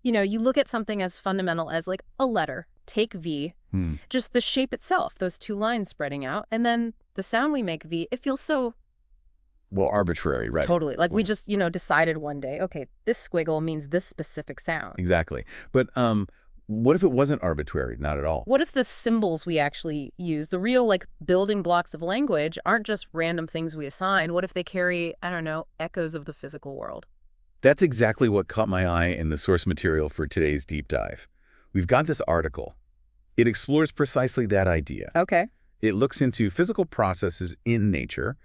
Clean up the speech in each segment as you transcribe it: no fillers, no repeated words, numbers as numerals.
You look at something as fundamental as like a letter, take V, just the shape itself, those two lines spreading out, and then the sound we make V, it feels so Well, arbitrary, right? totally like we just, decided one day, okay, this squiggle means this specific sound. Exactly. But what if it wasn't arbitrary? Not at all. What if the symbols we actually use, the real like building blocks of language, aren't just random things we assign? What if they carry, I don't know, echoes of the physical world? That's exactly what caught my eye in the source material for today's deep dive. We've got this article. It explores precisely that idea. Okay. It looks into physical processes in nature,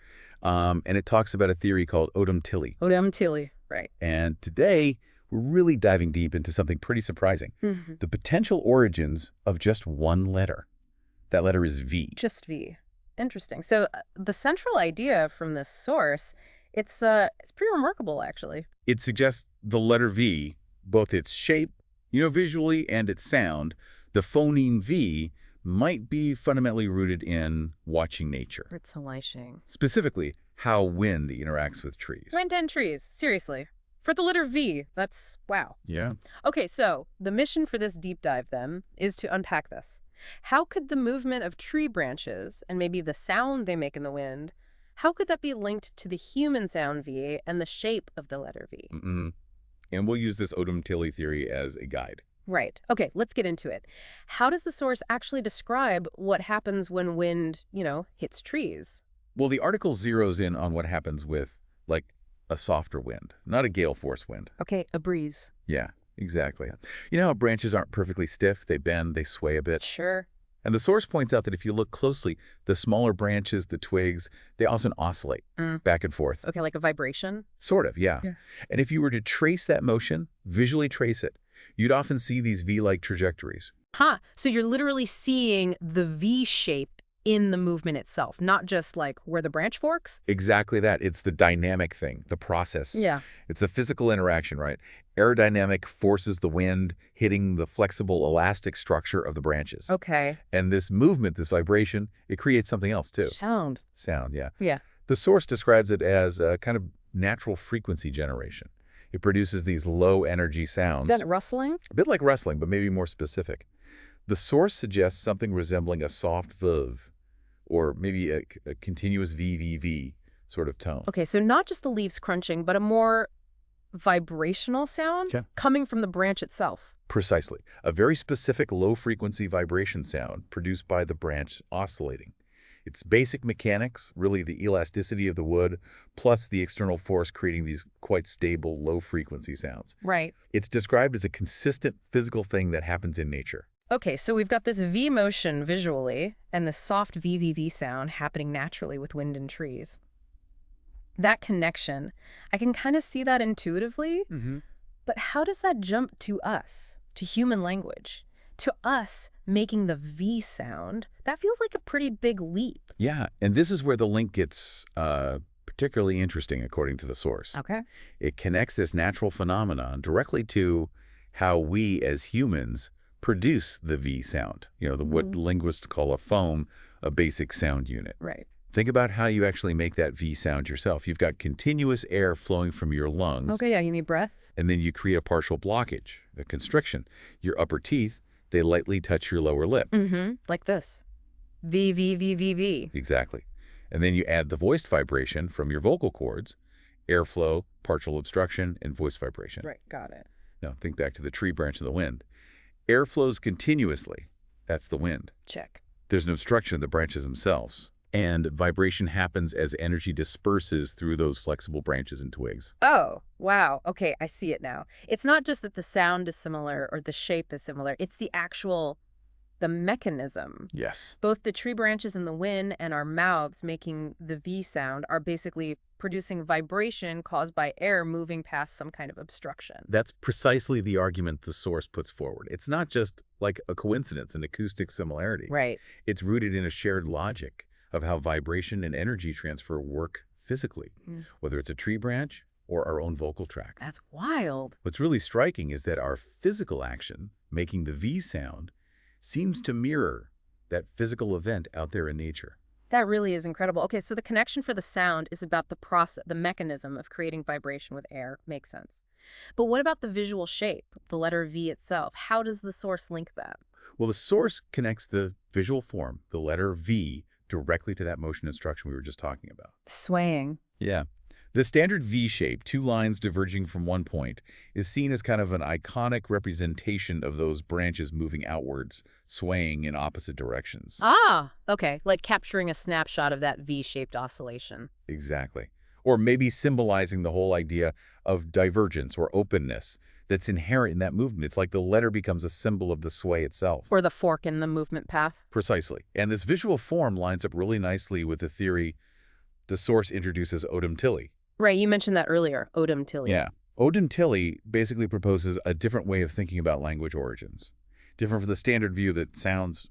and it talks about a theory called Odam. Odam, right. And today, we're really diving deep into something pretty surprising. The potential origins of just one letter. That letter is V. Just V. Interesting. So the central idea from this source, it's pretty remarkable, actually. It suggests the letter V, both its shape, visually, and its sound, the phoneme V, might be fundamentally rooted in watching nature. Specifically, how wind interacts with trees. Wind and trees, seriously. For the letter V, that's wow. Yeah. Okay, so the mission for this deep dive, then, is to unpack this. How could the movement of tree branches, and maybe the sound they make in the wind, how could that be linked to the human sound V and the shape of the letter V? And we'll use this Odam theory as a guide. Right. Okay, let's get into it. How does the source actually describe what happens when wind, hits trees? Well, the article zeroes in on what happens with, like, a softer wind, not a gale force wind. Okay, a breeze. Yeah, exactly. You know how branches aren't perfectly stiff? They bend, they sway a bit. Sure. And the source points out that if you look closely, the smaller branches, the twigs, they often oscillate back and forth. Okay, like a vibration? Sort of, yeah. And if you were to trace that motion, visually trace it, you'd often see these V-like trajectories. So you're literally seeing the V shape in the movement itself, not just like where the branch forks? Exactly that. It's the dynamic thing, the process. Yeah. It's a physical interaction, right? Aerodynamic forces the wind hitting the flexible, elastic structure of the branches. Okay. And this movement, this vibration, it creates something else too. Sound, yeah. Yeah. The source describes it as a kind of natural frequency generation. It produces these low-energy sounds. That rustling? A bit like rustling, but maybe more specific. The source suggests something resembling a soft vuv, or maybe a continuous VVV sort of tone. Okay, so not just the leaves crunching, but a more vibrational sound coming from the branch itself. Precisely. A very specific low-frequency vibration sound produced by the branch oscillating. It's basic mechanics, really the elasticity of the wood, plus the external force creating these quite stable, low-frequency sounds. Right. It's described as a consistent physical thing that happens in nature. Okay, so we've got this V motion visually and the soft VVV sound happening naturally with wind and trees. That connection, I can kind of see that intuitively, but how does that jump to us, to human language? To us making the V sound, that feels like a pretty big leap. Yeah, and this is where the link gets particularly interesting, according to the source. Okay. It connects this natural phenomenon directly to how we as humans produce the V sound, what linguists call a phone, a basic sound unit. Right. Think about how you actually make that V sound yourself. You've got continuous air flowing from your lungs. Okay, yeah, you need breath. And then you create a partial blockage, a constriction. Your upper teeth, they lightly touch your lower lip. Like this. V, V, V, V, V. Exactly. And then you add the voiced vibration from your vocal cords, airflow, partial obstruction, and voice vibration. Right, got it. Now think back to the tree branch of the wind. Air flows continuously. That's the wind. Check. There's an obstruction of the branches themselves. And vibration happens as energy disperses through those flexible branches and twigs. Oh, wow. Okay, I see it now. It's not just that the sound is similar or the shape is similar. It's the mechanism. Yes. Both the tree branches in the wind and our mouths making the V sound are basically producing vibration caused by air moving past some kind of obstruction. That's precisely the argument the source puts forward. It's not just like a coincidence, an acoustic similarity. Right. It's rooted in a shared logic of how vibration and energy transfer work physically, whether it's a tree branch or our own vocal tract. That's wild. What's really striking is that our physical action, making the V sound, seems to mirror that physical event out there in nature. That really is incredible. Okay, so the connection for the sound is about the process, the mechanism of creating vibration with air. Makes sense. But what about the visual shape, the letter V itself? How does the source link that? Well, the source connects the visual form, the letter V, directly to that motion instruction we were just talking about. Swaying. Yeah. The standard V shape, two lines diverging from one point, is seen as kind of an iconic representation of those branches moving outwards, swaying in opposite directions. Ah, okay. Like capturing a snapshot of that V-shaped oscillation. Exactly. Or maybe symbolizing the whole idea of divergence or openness that's inherent in that movement. It's like the letter becomes a symbol of the sway itself. Or the fork in the movement path. Precisely. And this visual form lines up really nicely with the theory the source introduces Odam Tilley. Right, you mentioned that earlier, Odam Tilley. Yeah. Odam Tilley basically proposes a different way of thinking about language origins. Different from the standard view that sounds,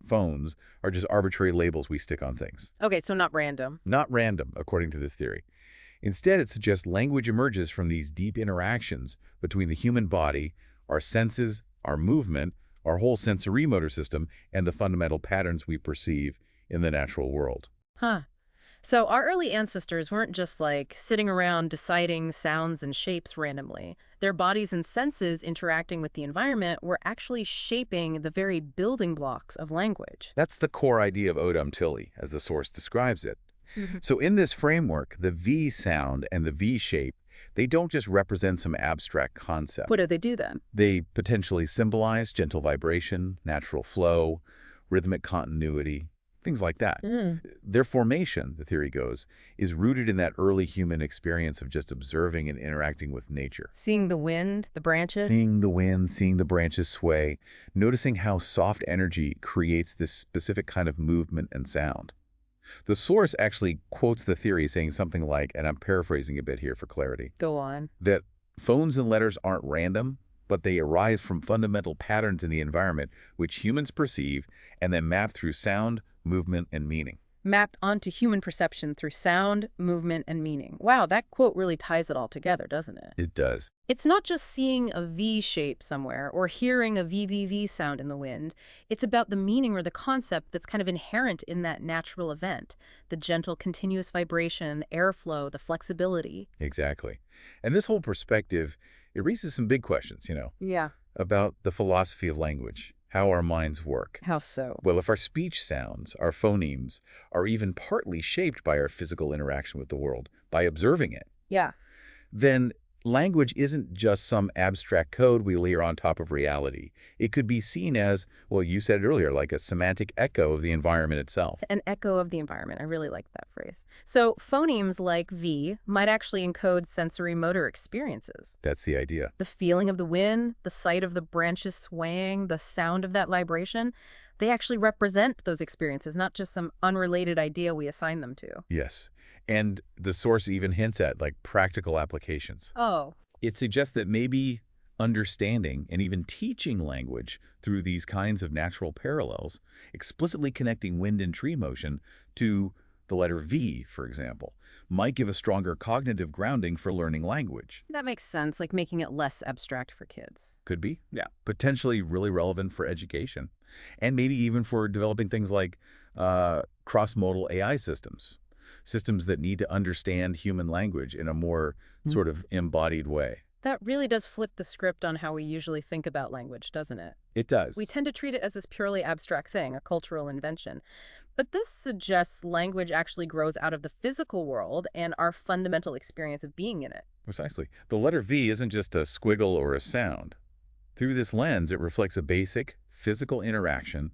phones, are just arbitrary labels we stick on things. Okay, so not random. Not random, according to this theory. Instead, it suggests language emerges from these deep interactions between the human body, our senses, our movement, our whole sensorimotor system, and the fundamental patterns we perceive in the natural world. Huh. So our early ancestors weren't just like sitting around deciding sounds and shapes randomly. Their bodies and senses interacting with the environment were actually shaping the very building blocks of language. That's the core idea of Odam Tilley, as the source describes it. So in this framework, the V sound and the V shape, they don't just represent some abstract concept. What do they do then? They potentially symbolize gentle vibration, natural flow, rhythmic continuity, things like that. Their formation, the theory goes, is rooted in that early human experience of just observing and interacting with nature. Seeing the wind, the branches? Seeing the wind, seeing the branches sway, noticing how soft energy creates this specific kind of movement and sound. The source actually quotes the theory saying something like, and I'm paraphrasing a bit here for clarity, Go on. that phones and letters aren't random, but they arise from fundamental patterns in the environment which humans perceive and then map through sound, movement, and meaning. Mapped onto human perception through sound, movement, and meaning. Wow, that quote really ties it all together, doesn't it? It does. It's not just seeing a V shape somewhere or hearing a VVV sound in the wind. It's about the meaning or the concept that's kind of inherent in that natural event. The gentle, continuous vibration, the airflow, the flexibility. Exactly. And this whole perspective, it raises some big questions, Yeah. about the philosophy of language, how our minds work. How so? Well, if our speech sounds, our phonemes, are even partly shaped by our physical interaction with the world, by observing it, Yeah. then language isn't just some abstract code we layer on top of reality. It could be seen as, well, you said it earlier, like a semantic echo of the environment itself. An echo of the environment. I really like that phrase. So phonemes like V might actually encode sensory motor experiences. That's the idea. The feeling of the wind, the sight of the branches swaying, the sound of that vibration, they actually represent those experiences, not just some unrelated idea we assign them to. Yes. And the source even hints at, like, practical applications. Oh. It suggests that maybe understanding and even teaching language through these kinds of natural parallels, explicitly connecting wind and tree motion to the letter V, for example, might give a stronger cognitive grounding for learning language. That makes sense, like making it less abstract for kids. Could be, yeah. Potentially really relevant for education. And maybe even for developing things like cross-modal AI systems. Systems that need to understand human language in a more sort of embodied way. That really does flip the script on how we usually think about language, doesn't it? It does. We tend to treat it as this purely abstract thing, a cultural invention. But this suggests language actually grows out of the physical world and our fundamental experience of being in it. Precisely. The letter V isn't just a squiggle or a sound. Through this lens, it reflects a basic physical interaction,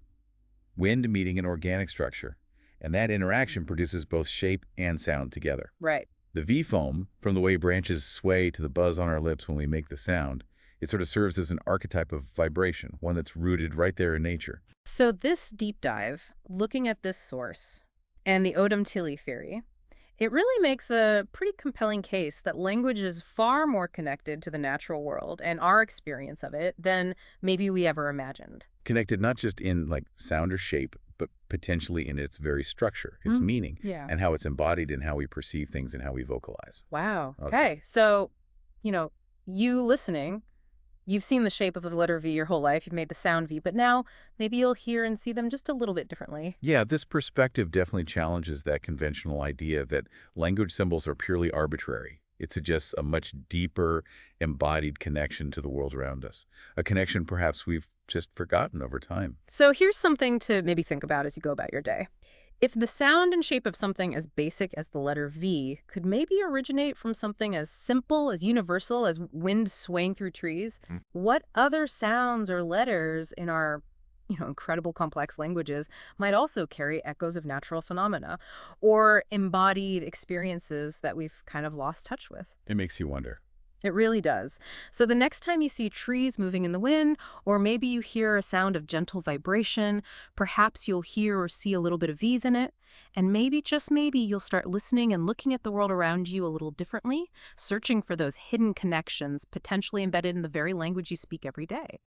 wind meeting an organic structure, and that interaction produces both shape and sound together. Right. The V foam, from the way branches sway to the buzz on our lips when we make the sound, it sort of serves as an archetype of vibration, one that's rooted right there in nature. So this deep dive, looking at this source and the Odam Tilley theory, it really makes a pretty compelling case that language is far more connected to the natural world and our experience of it than maybe we ever imagined. Connected not just in like sound or shape, but potentially in its very structure, its meaning, and how it's embodied in how we perceive things and how we vocalize. Wow. Okay. So, you listening, you've seen the shape of the letter V your whole life. You've made the sound V, but now maybe you'll hear and see them just a little bit differently. Yeah, this perspective definitely challenges that conventional idea that language symbols are purely arbitrary. It suggests a much deeper, embodied connection to the world around us, a connection perhaps we've just forgotten over time. So here's something to maybe think about as you go about your day. If the sound and shape of something as basic as the letter V could maybe originate from something as simple, as universal as wind swaying through trees, what other sounds or letters in our incredible complex languages might also carry echoes of natural phenomena or embodied experiences that we've kind of lost touch with? It makes you wonder. It really does. So the next time you see trees moving in the wind, or maybe you hear a sound of gentle vibration, perhaps you'll hear or see a little bit of V's in it, and maybe, just maybe, you'll start listening and looking at the world around you a little differently, searching for those hidden connections potentially embedded in the very language you speak every day.